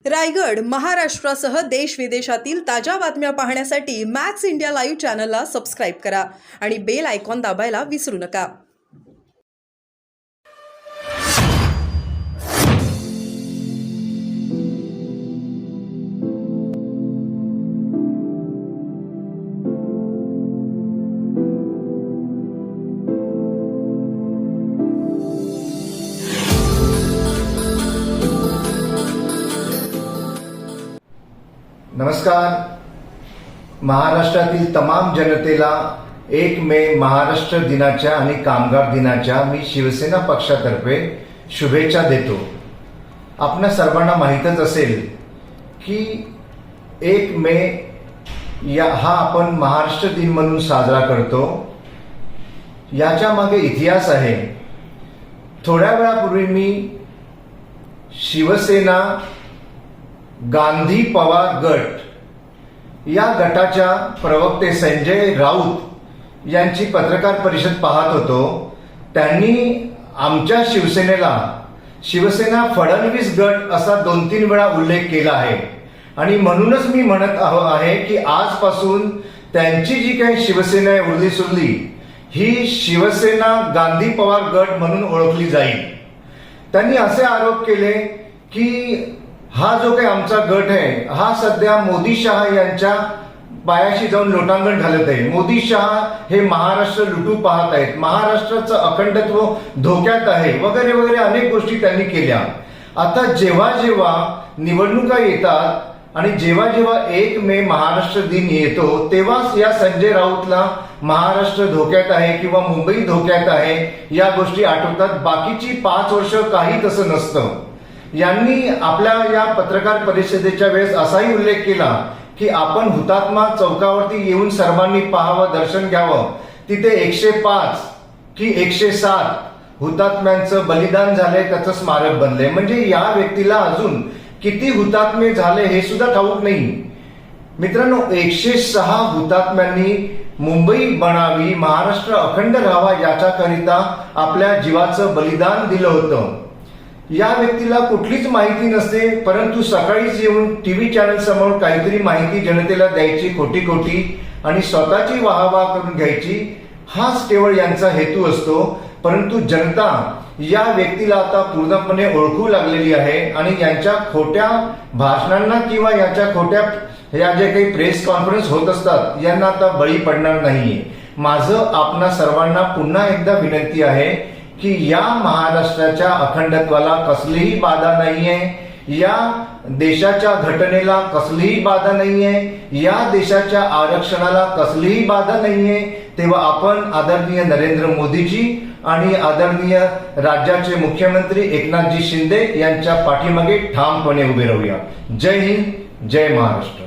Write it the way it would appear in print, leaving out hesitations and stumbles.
रायगड महाराष्ट्रासह देश विदेशातील ताज्या बातम्या पाहण्यासाठी मॅक्स इंडिया लाईव्ह चॅनलला सबस्क्राईब करा आणि बेल आयकॉन दाबायला विसरू नका। नमस्कार। महाराष्ट्रातील तमाम जनतेला 1 मे महाराष्ट्र दिनाच्या आणि कामगार दिनाच्या मी शिवसेना पक्षातर्फे शुभेच्छा देतो। आपल्या सर्वांना माहीतच असेल की 1 मे हा आपण महाराष्ट्र दिन म्हणून साजरा करतो। याच्या मागे इतिहास आहे। थोड्या वेळापूर्वी मी शिवसेना गांधी पवार गट या गटाच्या प्रवक्ते संजय राऊत यांची पत्रकार परिषद पाहत होतो। त्यांनी आमच्या शिवसेनेला शिवसेना फडणवीस गट असा 2-3 वेळा उल्लेख केला आहे आणि म्हणूनच मी म्हणत आहे की आजपासून त्यांची जी काही शिवसेना आहे उरली सुरली ही शिवसेना गांधी पवार गट म्हणून ओळखली जाईल। त्यांनी असे आरोप केले की हा जो काही आमचा गट आहे हा सध्या मोदी शहा यांच्या पायाशी जाऊन लोटांगण घालत आहे। मोदी शहा हे महाराष्ट्र लुटू पाहत आहेत, महाराष्ट्राचं अखंडत्व धोक्यात आहे, वगैरे वगैरे अनेक गोष्टी त्यांनी केल्या। आता जेव्हा जेव्हा निवडणुका येतात आणि जेव्हा जेव्हा 1 मे महाराष्ट्र दिन येतो तेव्हाच या संजय राऊतला महाराष्ट्र धोक्यात आहे किंवा मुंबई धोक्यात आहे या गोष्टी आठवतात। बाकीची 5 वर्ष काही तसं नसतं। यांनी आपल्या या पत्रकार परिषदेच्या वेळेस असाही उल्लेख केला की आपण हुतात्मा चौकावरती येऊन सर्वांनी पाहावं, दर्शन घ्यावं। तिथे 105 की 107 हुतात्म्यांचं बलिदान झालंय, त्याचं स्मारक बनलंय। म्हणजे या व्यक्तीला अजून किती हुतात्मे झाले हे सुद्धा ठाऊक नाही। मित्रांनो, 106 हुतात्म्यांनी मुंबई बनावी, महाराष्ट्र अखंड राहावा याच्याकरिता आपल्या जीवाचं बलिदान दिलं होतं। या व्यक्तीला कुठलीच माहिती नसते, परंतु सकाळीच येऊन टीव्ही चॅनल समोर काहीतरी माहिती जनतेला द्यायची खोटी खोटी आणि स्वतःची वाहवा करून घ्यायची, हाच केवळ यांचा हेतू असतो। परंतु जनता या व्यक्तीला आता पूर्णपणे ओळखू लागलेली आहे आणि यांच्या खोट्या भाषणांना किंवा याच्या खोट्या या जे काही प्रेस कॉन्फरन्स होत असतात यांना आता बळी पडणार नाहीये। माझं आपणा सर्वांना पुन्हा एकदा विनंती आहे की या महाराष्ट्राच्या अखंडत्वाला कसलीही बाधा नाहीये, या देशाच्या घटनेला कसलीही बाधा नाहीये, या देशाच्या आरक्षणाला कसलीही बाधा नाहीये। तेव्हा आपण आदरणीय नरेंद्र मोदीजी आणि आदरणीय राज्याचे मुख्यमंत्री एकनाथजी शिंदे यांच्या पाठीमागे ठामपणे उभे राहूया। जय हिंद, जय महाराष्ट्र।